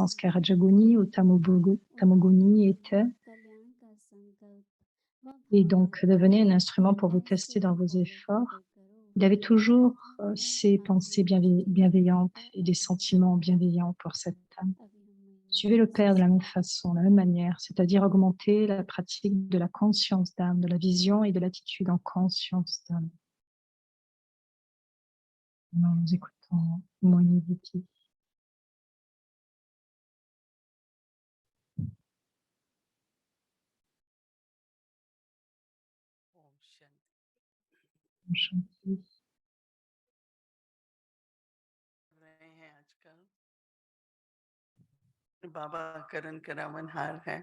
sanskar Rajaguni ou Tamoguni était, et donc devenait un instrument pour vous tester dans vos efforts. Il avait toujours ces pensées bienveillantes et des sentiments bienveillants pour cette âme. Suivez le Père de la même façon, de la même manière, c'est-à-dire augmenter la pratique de la conscience d'âme, de la vision et de l'attitude en conscience d'âme. Nous écoutons Moni Viti. Shanti. बाबा करण करावन हार है।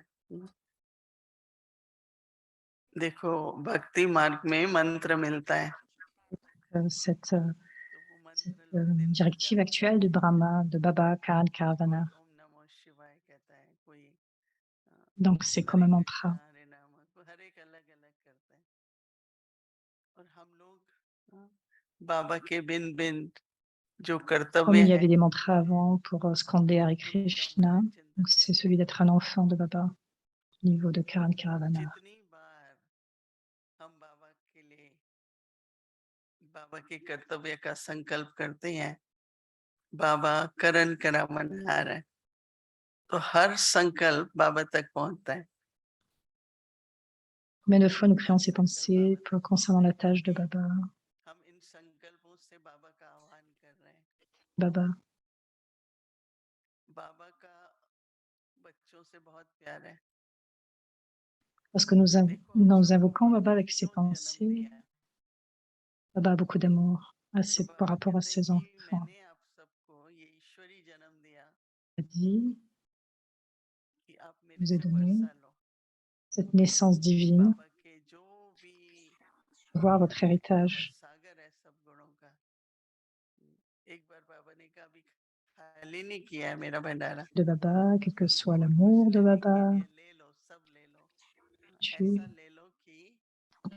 देखो भक्ति मार्ग में मंत्र मिलता है। Cette directive actuelle de Brahma, de Baba Karan Karavana. Donc c'est comme un mantra. बाबा के बिन बिन जो Comme कर्तव्य il y है, avait des mantras avant pour scander Hare Krishna, donc c'est celui d'être un enfant de Baba au niveau de Karan Karavana. जितनी बार हम बाबा के लिए बाबा के कर्तव्य का संकल्प करते हैं, बाबा करण करावन हार है, तो हर संकल्प बाबा तक पहुंचता है। Combien de fois nous créons ces pensées concernant la tâche de Baba, हम इन संकल्पों से बाबा का आह्वान कर रहे हैं। Baba. बाबा का बच्चों से बहुत प्यार है। Parce que nous invoquons Baba avec ses pensées, Baba a beaucoup d'amour par rapport à ses enfants. मैंने आप सबको ये ईश्वरी जन्म दिया Il a dit, कि आप je मेरे vous ai से donné वर्षा लो। cette naissance divine बाबा के जो भी pour voir votre बाबा héritage सागर है सब गुणों का। एक बार बाबा ने कहा भी खाली नहीं किया है मेरा भंडारा। de Baba, quel que soit बहुत कुछ l'amour de लेने के Baba, लिए ले लो, सब ले लो। ऐसा ले लो कि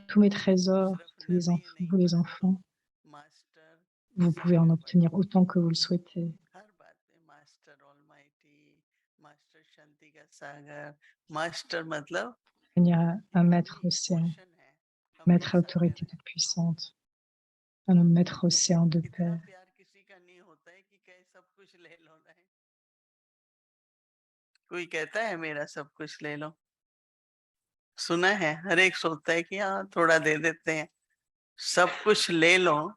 tous mes trésors, सिर्फ tous les नदी enfants, नहीं vous les परंतु enfants, master vous pouvez en सागर obtenir बनो। autant que vous le souhaitez. हर बात में मास्टर ऑलमाइटी, मास्टर शांति का सागर, मास्टर मतलब Devenir ये un maître वही océan, ओशन है, हम भी maître सागर autorité हैं। toute puissante, un maître océan de इतना paix. प्यार किसी का नहीं होता है कि कहे सब कुछ ले लो ना। कोई कहता है मेरा सब कुछ ले लो, सुना है हर एक सोचता है कि हाँ थोड़ा दे देते हैं, सब कुछ ले लो।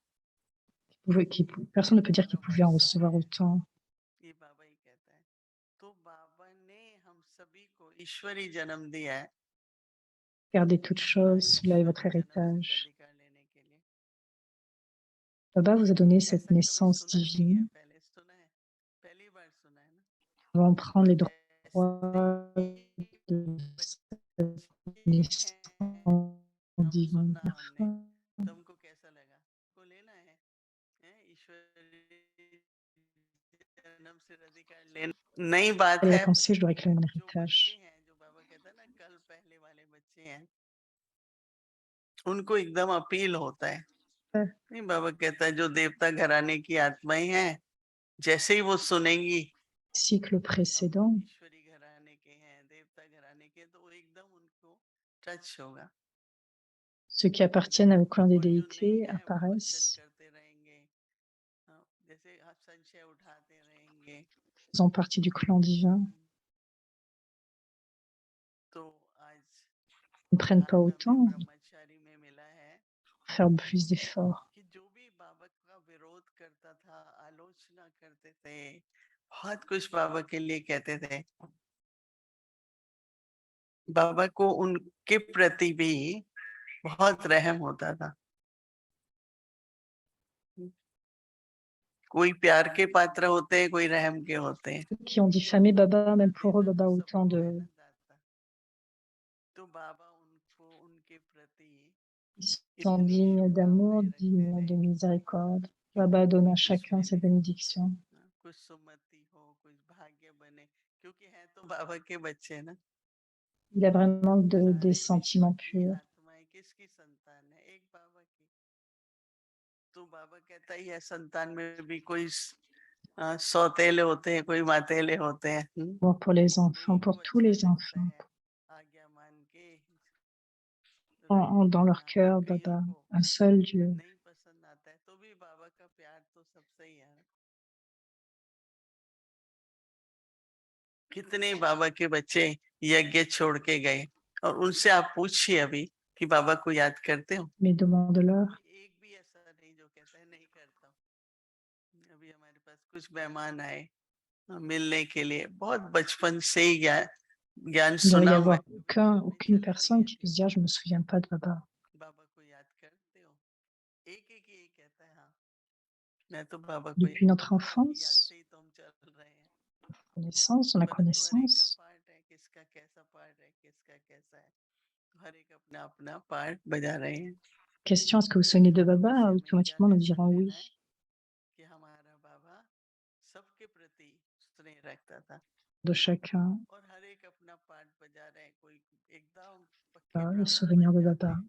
Personne ne peut dire qu'il pouvait en recevoir autant. ये बाबा ही कहता है। तो बाबा ने हम सभी को ईश्वरी जन्म दिया है Gardez toutes choses, cela est votre ईश्वरी जन्म सिद्ध héritage. अधिकार लेने के लिए। Baba vous a donné cette ऐसा कभी naissance सुना नहीं है, divine पहले सुना है, पहली बार सुना है ना। pour en prendre तो les जैसे droits ही de cette बच्चे naissance हैं, हम divine. सुना हमने, तुमको कैसा लगा, को लेना है, ईश्वरी जन्म से अधिकार लेना नई बात Quelle est la है। pensée, je dois réclamer mon जो बच्चे héritage. हैं, जो बाबा कहता है ना कल पहले वाले बच्चे हैं, उनको एकदम अपील होता है। नहीं बाबा कहता है जो देवता घराने की आत्माएं हैं, जैसे ही वो सुनेंगी Cycle हम précédent, ईश्वरी घराने के हैं, देवता घराने के, तो वो एकदम उनको टच होगा। ceux qui appartiennent au clan des déités apparaissent, faisant partie du clan divin, ne prennent pas autant pour faire plus d'efforts. बहुत कुछ बाबा के लिए कहते थे। बाबा को उनके प्रति भी बहुत रहम होता था। कोई प्यार के पात्र होते हैं, कोई रहम के होते हैं। Ceux qui ont diffamé Baba, même pour eux, देना Baba तो a सभी autant को है de... ना दाता। तो बाबा उनको उनके प्रति Ils sont इतनी dignes d'amour, शुभकामनाएं रखते dignes थे। de miséricorde. Baba donne à chacun जिसमें ses भी bénédictions. कुछ सुमति हो, कुछ भाग्य बने, क्योंकि है तो बाबा के बच्चे ना। Il a vraiment des सारे विश्व sentiments की purs. आत्माएं किसकी संतान है? एक बाबा की। तो बाबा कहता ही है संतान में भी कोई सौतेले होते हैं, कोई मातेले होते हैं। Pour les enfants, उनको pour tous अच्छा les लगता enfants, है आज्ञा मान के dans रहते leur हैं, और cœur, कईयों Baba, को un seul Dieu. नहीं पसंद आता है, तो भी बाबा का प्यार तो सबसे ही है। कितने बाबा के बच्चे यज्ञ छोड़ के गए, और उनसे आप पूछिए अभी कि बाबा को याद करते हो? Mais demande-leur. कोई एक भी ऐसा नहीं जो कहता है नहीं करता हूँ। अभी हमारे पास कुछ मेहमान आए मिलने के लिए, बहुत बचपन से ही ज्ञान ज्ञान Il ne doit सुना y हुआ है, avoir दिलों में aucune चला नहीं personne है qui अभी। puisse dire je me souviens pas de Baba. बाबा को याद करते हो? एक एक ही कहता है हाँ, मैं तो बाबा को Depuis notre बाबा की याद enfance, से ही तो हम चल रहे हैं। connaissance, on a परंतु हर एक का connaissance. पार्ट है, किसका कैसा पार्ट है, किसका कैसा है, हर एक अपना अपना पार्ट बजा रहे हैं। Question, est-ce que vous vous souvenez de बाबा से Baba? हमें क्या Automatiquement, nous लेसन dirons लेना oui. है कि हमारा बाबा सबके प्रति स्नेह रखता था, De chacun, और हर एक अपना पार्ट बजा रहे हैं। कोई एकदम पक्के le ब्राह्मण souvenir बन de जाते Baba. हैं,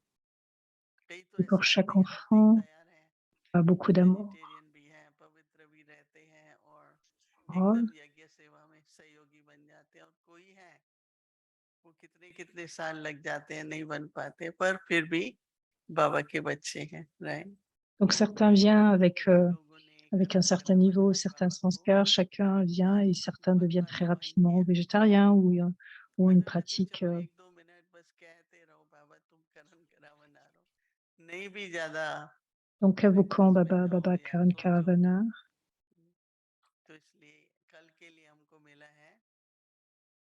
कई तो Et pour ऐसे chaque आते ही enfant, तैयार हैं, pas beaucoup d'amour. वेजिटेरियन भी हैं, पवित्र भी रहते हैं, और Oh, एकदम यज्ञ सेवा में सहयोगी बन जाते हैं। और कोई है वो कितने कितने साल लग जाते हैं, नहीं बन पाते, पर फिर भी बाबा के बच्चे हैं, राइट। donc certains viennent तो हम लोगों ने avec un करण certain niveau, करामन certains बाबा को sanskars, chacun vient आज et certains deviennent très मनवाने बन rapidement गया। végétariens ou मैं une तो कहती हूँ pratique चलो एक दो मिनट बस कहते रहो बाबा तुम करण करामन आ रहो, नहीं भी ज्यादा donc रिचुअल्स invoquant में Baba, जाओ Baba या Karan सोचो। Karavana. तो इसलिए कल के लिए हमको मिला है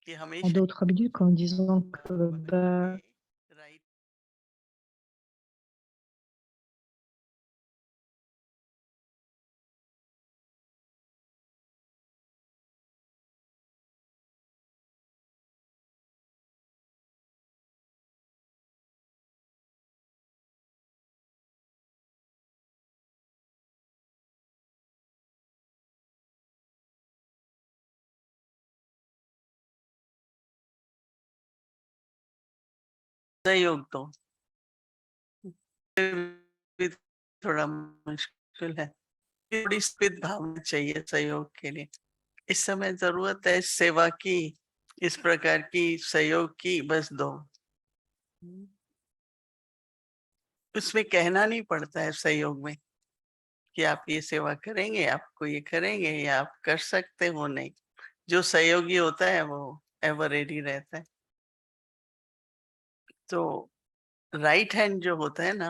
कि En हमेशा d'autres minutes, quand nous disons que बाबा Baba के राइट सहयोग दो, भी थोड़ा मुश्किल है, थोड़ी स्पित भावना चाहिए सहयोग के लिए। इस समय जरूरत है सेवा की, इस प्रकार की सहयोग की, बस दो। उसमें कहना नहीं पड़ता है सहयोग में कि आप ये सेवा करेंगे, आपको ये करेंगे, या आप कर सकते हो, नहीं। जो सहयोगी होता है वो एवर रेडी रहता है। तो राइट हैंड जो होता है ना,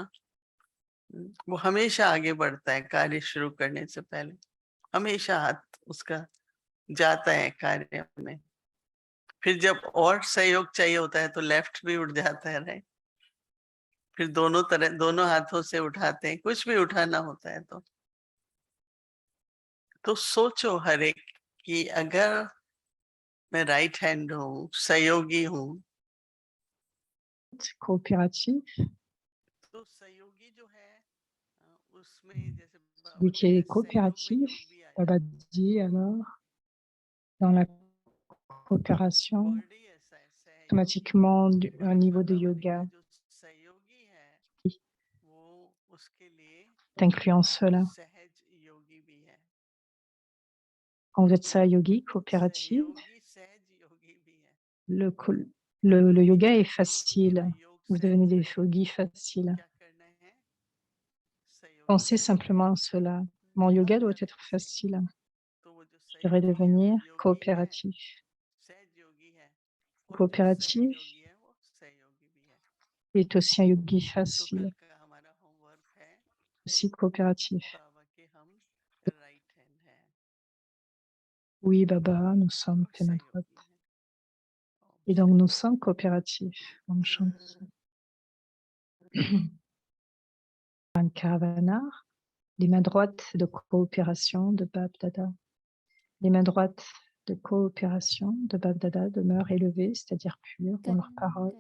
वो हमेशा आगे बढ़ता है कार्य शुरू करने से पहले, हमेशा हाथ उसका जाता है कार्य में। फिर जब और सहयोग चाहिए होता है तो लेफ्ट भी उठ जाता है, राइट। फिर दोनों तरह दोनों हाथों से उठाते हैं, कुछ भी उठाना होता है तो सोचो हर एक कि अगर मैं राइट हैंड हूँ, सहयोगी हूँ, coopératif, तो सहयोगी जो है उसमें जैसे बाबा celui qui कहते est हैं सहयोग में coopératif, योग भी आ Baba जाता है। dit alors, dans la coopération, word ही ऐसा है सहयोग, automatiquement un परंतु niveau de बाबा ने yoga कहा जो सहयोगी है वो उसके लिए est inclus en cela. सहज योगी भी है। Quand vous êtes ça yogi, coopérative, सहयोगी सहज योगी भी है। le, co- le कि yoga est जब भी facile. मेरा योग Vous devenez सहज des रहे yogis तो faciles. क्या करना है, सहयोगी Pensez बनना है। simplement à cela. Mon yoga हर doit être तरह से facile. तो वो जो Je devrais सहयोगी है वो devenir योगी है, coopératif. सहज योगी है, और जो सहज Coopératif योगी है वो सहयोगी भी है। est aussi un yogi तो कल facile, का हमारा होमवर्क है aussi coopératif. बाबा के हम राइट हैंड है Oui, Baba, nous sommes और tes mains सहयोगी droites. है। ओम Et donc, nous Shanti. sommes coopératifs. On chante. Un Caravana, les mains droites de coopération de Bab Dada. Les mains droites de coopération de Bab Dada demeurent élevées, c'est-à-dire pures dans leurs paroles.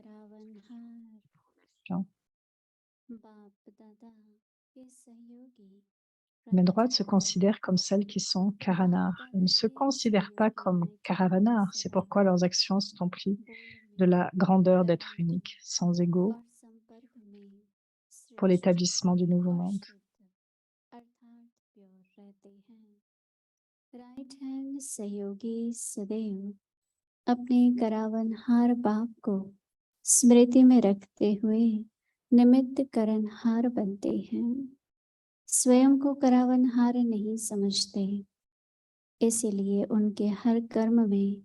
Les mains droites se considèrent comme celles qui sont Karanar. Elles ne se considèrent pas comme Karavanar. C'est pourquoi leurs actions sont emplies de la grandeur d'être unique, sans ego, pour l'établissement du nouveau monde. Right hand सहयोगी सदैव अपने करावनहार बाप को स्मृति में रखते हुए निमित्त करणहार बनते हैं। स्वयं को करावनहार नहीं समझते, इसीलिए उनके हर कर्म में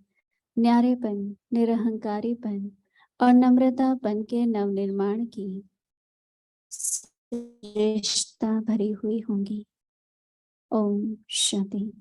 न्यारेपन, निरहंकारीपन और नम्रतापन के नवनिर्माण की श्रेष्ठता भरी हुई होंगी। ओम शांति।